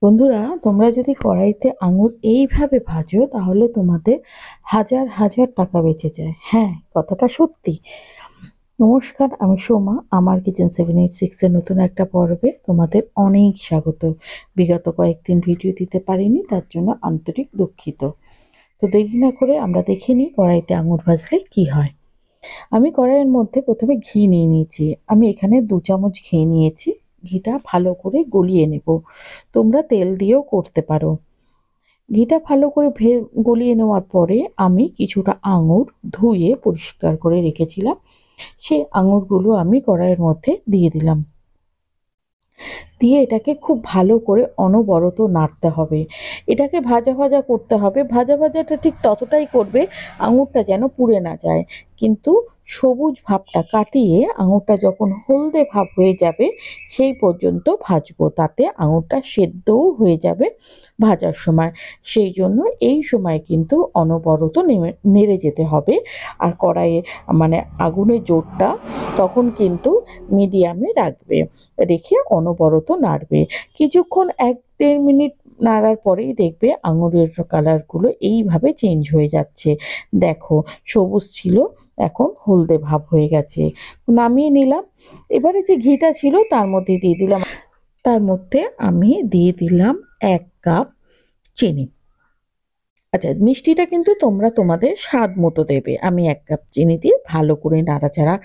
বন্ধুরা, তোমরা যদি কড়াইতে আঙুর এইভাবে ভাজো তাহলে তোমাদের হাজার হাজার টাকা বেঁচে যায়। হ্যাঁ, কথাটা সত্যি। নমস্কার, আমি সোমা। আমার কিচেন 786 এর নতুন একটা পর্বে তোমাদের অনেক স্বাগত। বিগত কয়েকদিন ভিডিও দিতে পারিনি, তার জন্য আন্তরিক দুঃখিত। তো দেরি না করে আমরা দেখে নিই কড়াইতে আঙুর ভাজলে কি হয়। আমি কড়াইয়ের মধ্যে প্রথমে ঘি নিয়ে নিয়েছি। আমি এখানে 2 চামচ ঘি নিয়েছি। ঘিটা ভালো করে গলিয়ে নেব। তোমরা তেল দিয়েও করতে পারো। ঘিটা ভালো করে গলিয়ে নেওয়ার পরে আমি কিছুটা আঙুর ধুয়ে পরিষ্কার করে রেখেছিলাম। সেই আঙুরগুলো আমি কড়াইয়ের মধ্যে দিয়ে দিলাম। দিয়ে এটাকে খুব ভালো করে অনবরত নাড়তে হবে। এটাকে ভাজা ভাজা করতে হবে। ভাজা ভাজাটা ঠিক ততটাই করবে আঙুরটা যেন পুড়ে না যায়। কিন্তু সবুজ ভাবটা কাটিয়ে আঙুরটা যখন হলদে ভাব হয়ে যাবে সেই পর্যন্ত ভাজবো। তাতে আঙুরটা সেদ্ধও হয়ে যাবে ভাজার সময়। সেই জন্য এই সময় কিন্তু অনবরত নেড়ে যেতে হবে। আর কড়াইয়ে মানে আগুনের জোরটা তখন কিন্তু মিডিয়ামে রাখবে। রেখে অনবরত নাড়বে। কিছুক্ষণ 1-1.5 মিনিট নাড়ার পরেই দেখবে আঙুরের কালারগুলো এইভাবে চেঞ্জ হয়ে যাচ্ছে। দেখো, সবুজ ছিল, এখন হলদে ভাব হয়ে গেছে। নামিয়ে নিলাম। এবারে যে ঘিটা ছিল তার মধ্যে আমি দিয়ে দিলাম 1 কাপ চিনি। আচ্ছা, মিষ্টিটা কিন্তু তোমরা তোমাদের স্বাদ মতো দেবে। আমি 1 কাপ চিনি দিয়ে ভালো করে নাড়াচাড়া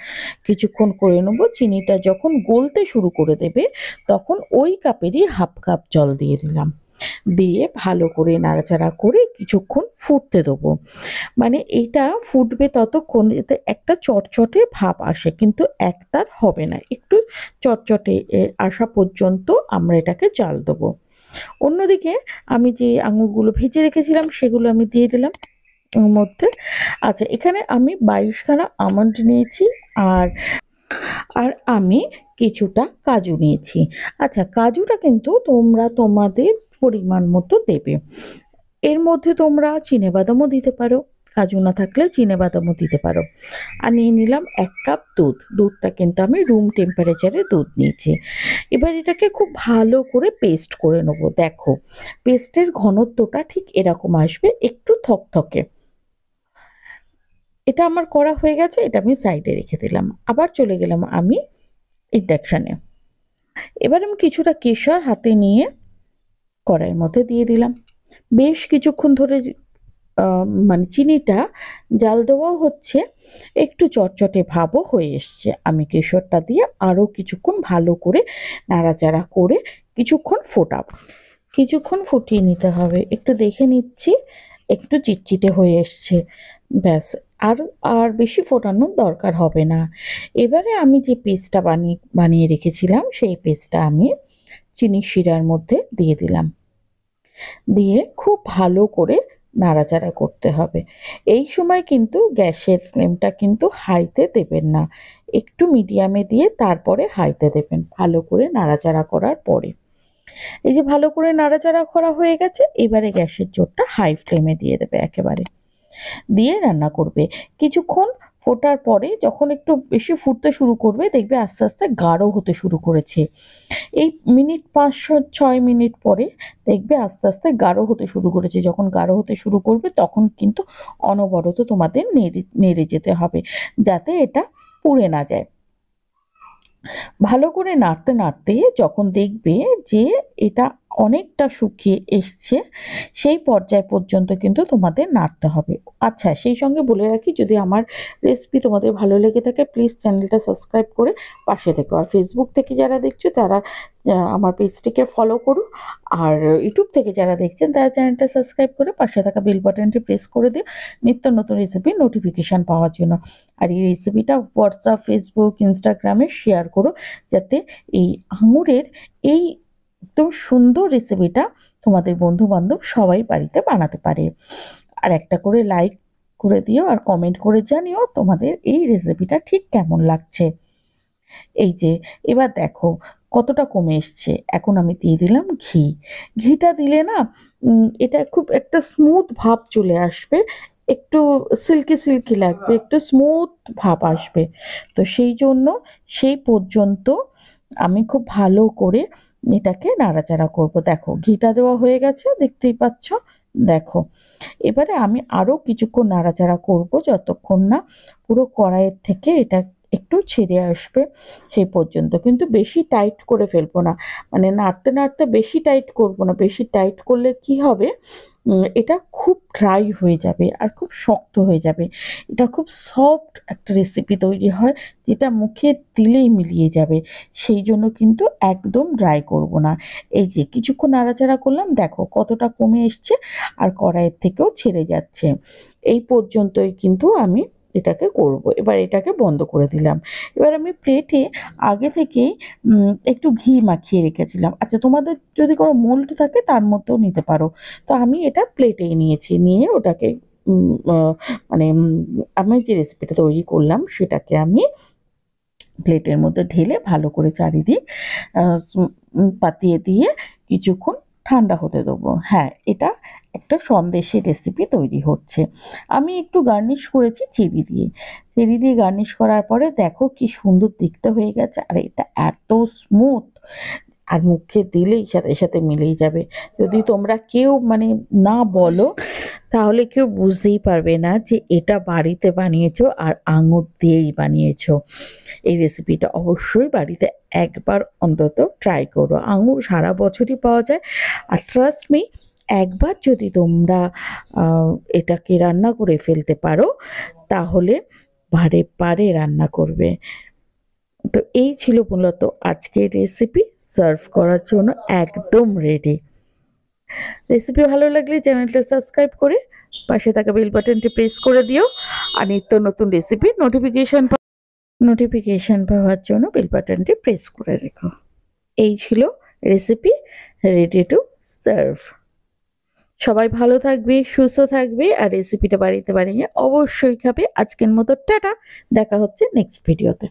কিছুক্ষণ করে নেবো। চিনিটা যখন গলতে শুরু করে দেবে তখন ওই কাপেরই 1/2 কাপ জল দিয়ে দিলাম। দিয়ে ভালো করে নাড়াচাড়া করে কিছুক্ষণ ফুটতে দেবো। মানে এটা ফুটবে ততক্ষণ যাতে একটা চটচটে ভাব আসে, কিন্তু একতার হবে না। একটু চটচটে আসা পর্যন্ত আমরা এটাকে জাল দেবো। অন্যদিকে আমি যে আঙুরগুলো ভেজে রেখেছিলাম সেগুলো আমি দিয়ে দিলাম ওর মধ্যে। আচ্ছা, এখানে আমি 22 খানা আমন্ড নিয়েছি। আর আর আমি কিছুটা কাজু নিয়েছি। আচ্ছা, কাজুটা কিন্তু তোমরা তোমাদের পরিমাণ মতো দেবে। এর মধ্যে তোমরা চিনেবাদামও দিতে পারো। কাজু না থাকলে চিনেবাদামও দিতে পারো। আর নিয়ে নিলাম 1 কাপ দুধ। দুধটা কিন্তু আমি রুম টেম্পারেচারে দুধ নিয়েছি। এবার এটাকে খুব ভালো করে পেস্ট করে নেব। দেখো, পেস্টের ঘনত্বটা ঠিক এরকম আসবে, একটু থকথকে। এটা আমার করা হয়ে গেছে। এটা আমি সাইডে রেখে দিলাম। আবার চলে গেলাম আমি ইন্ডাকশানে। এবার আমি কিছুটা কেশর হাতে নিয়ে কড়াইয়ের মধ্যে দিয়ে দিলাম। বেশ কিছুক্ষণ ধরে মানে চিনিটা জাল দেওয়াও হচ্ছে, একটু চটচটে ভাবও হয়ে এসছে। আমি কেশরটা দিয়ে আরও কিছুক্ষণ ভালো করে নাড়াচাড়া করে কিছুক্ষণ ফোটাবো। কিছুক্ষণ ফুটিয়ে নিতে হবে। একটু দেখে নিচ্ছি, একটু চিটচিটে হয়ে এসছে। ব্যাস, আর আর বেশি ফোটানোর দরকার হবে না। এবারে আমি যে পেস্টটা বানিয়ে রেখেছিলাম সেই পেস্টটা আমি চিনির শিরার মধ্যে দিয়ে দিলাম। দিয়ে খুব ভালো করে নাড়াচাড়া করতে হবে। এই সময় কিন্তু গ্যাসের ফ্লেমটা কিন্তু হাইতে দেবেন না। একটু মিডিয়ামে দিয়ে তারপরে হাইতে দেবেন ভালো করে নাড়াচাড়া করার পরে। এই যে ভালো করে নাড়াচাড়া করা হয়ে গেছে, এবারে গ্যাসের জোরটা হাই ফ্লেমে দিয়ে দেবে একেবারে। দিয়ে রান্না করবে। কিছুক্ষণ ফোটার পরে যখন একটু বেশি ফুটতে শুরু করবে দেখবে আস্তে আস্তে গাঢ় হতে শুরু করেছে। এই মিনিট 5-6 মিনিট পরে দেখবে আস্তে আস্তে গাঢ় হতে শুরু করেছে। যখন গাঢ় হতে শুরু করবে তখন কিন্তু অনবরত তোমাদের নেড়ে নেড়ে যেতে হবে, যাতে এটা পুড়ে না যায়। ভালো করে নাড়তে নাড়তে যখন দেখবে যে এটা অনেকটা শুকিয়ে এসছে, সেই পর্যায় পর্যন্ত কিন্তু তোমাদের নাড়তে হবে। আচ্ছা, সেই সঙ্গে বলে রাখি, যদি আমার রেসিপি তোমাদের ভালো লেগে থাকে প্লিজ চ্যানেলটা সাবস্ক্রাইব করে পাশে থেকো। আর ফেসবুক থেকে যারা দেখছো তারা আমার পেজটিকে ফলো করো। আর ইউটিউব থেকে যারা দেখছেন তারা চ্যানেলটা সাবস্ক্রাইব করে পাশে থাকা বেল বাটনটি প্রেস করে দিও নিত্য নতুন রেসিপির নোটিফিকেশান পাওয়ার জন্য। আর এই রেসিপিটা হোয়াটসঅ্যাপ, ফেসবুক, ইনস্টাগ্রামে শেয়ার করো, যাতে এই আঙুরের এই একদম সুন্দর রেসিপিটা তোমাদের বন্ধু বান্ধব সবাই বাড়িতে বানাতে পারে। আর একটা করে লাইক করে দিও আর কমেন্ট করে জানিও তোমাদের এই রেসিপিটা ঠিক কেমন লাগছে। এই যে এবার দেখো কতটা কমে এসছে। এখন আমি দিয়ে দিলাম ঘি। ঘিটা দিলে না এটা খুব একটা স্মুথ ভাব চলে আসবে, একটু সিল্কি সিল্কি লাগবে, একটু স্মুথ ভাব আসবে। তো সেই জন্য সেই পর্যন্ত আমি খুব ভালো করে এটাকে নাড়াচাড়া করব। দেখো ঘিটা দেওয়া হয়ে গেছে, দেখতেই পাচ্ছ। দেখো এবারে আমি আরো কিছুক্ষণ নাড়াচাড়া করব যতক্ষণ না পুরো কড়াইয়ের থেকে এটা একটু ছেড়ে আসবে সেই পর্যন্ত। কিন্তু বেশি টাইট করে ফেলবো না, মানে নাড়তে নাড়তে বেশি টাইট করব না। বেশি টাইট করলে কি হবে, এটা খুব ড্রাই হয়ে যাবে আর খুব শক্ত হয়ে যাবে। এটা খুব সফট একটা রেসিপি তৈরি হয়, যেটা মুখে দিলেই মিলিয়ে যাবে। সেই জন্য কিন্তু একদম ড্রাই করব না। এই যে কিছুক্ষণ নাড়াচাড়া করলাম, দেখো কতটা কমে এসছে আর কড়াইয়ের থেকেও ছেড়ে যাচ্ছে। এই পর্যন্তই কিন্তু আমি এটাকে করব। এবার এটাকে বন্ধ করে দিলাম। এবার আমি প্লেটে আগে থেকেই একটু ঘি মাখিয়ে রেখেছিলাম। আচ্ছা, তোমাদের যদি কোনো মোল্ড থাকে তার মধ্যেও নিতে পারো। তো আমি এটা প্লেটেই নিয়েছি, নিয়ে ওটাকে মানে আমি যে রেসিপিটা তৈরি করলাম সেটাকে আমি প্লেটের মধ্যে ঢেলে ভালো করে চারিদিক পাতিয়ে দিয়ে কিছুক্ষণ ঠান্ডা হতে দেবো। হ্যাঁ, এটা একটা সন্দেশের রেসিপি তৈরি হচ্ছে। আমি একটু গার্নিশ করেছি চেরি দিয়ে। চেরি দিয়ে গার্নিশ করার পরে দেখো কি সুন্দর দেখতে হয়ে গেছে, আর এটা এত স্মুথ আর মুখে দিলেই সাথে সাথে মিলেই যাবে। যদি তোমরা কেউ মানে না বলো তাহলে কেউ বুঝতেই পারবে না যে এটা বাড়িতে বানিয়েছো আর আঙুর দিয়েই বানিয়েছো। এই রেসিপিটা অবশ্যই বাড়িতে একবার অন্তত ট্রাই করো। আঙুর সারা বছরই পাওয়া যায়, আর ট্রাস্ট মি, একবার যদি তোমরা এটাকে রান্না করে ফেলতে পারো তাহলে বারে বারে রান্না করবে। তো এই ছিল মূলত আজকের রেসিপি, সার্ভ করার জন্য একদম রেডি। রেসিপি ভালো লাগলে চ্যানেলটা সাবস্ক্রাইব করে পাশে থাকা বেল বাটনটি প্রেস করে দিও, আর নিত্য নতুন রেসিপি নোটিফিকেশন পাওয়ার জন্য বেল বাটনটি প্রেস করে রেখো। এই ছিল রেসিপি, রেডি টু সার্ভ। সবাই ভালো থাকবে, সুস্থ থাকবে, আর রেসিপিটা বাড়িতে বানিয়ে অবশ্যই খাবে। আজকের মতো টাটা, দেখা হচ্ছে নেক্সট ভিডিওতে।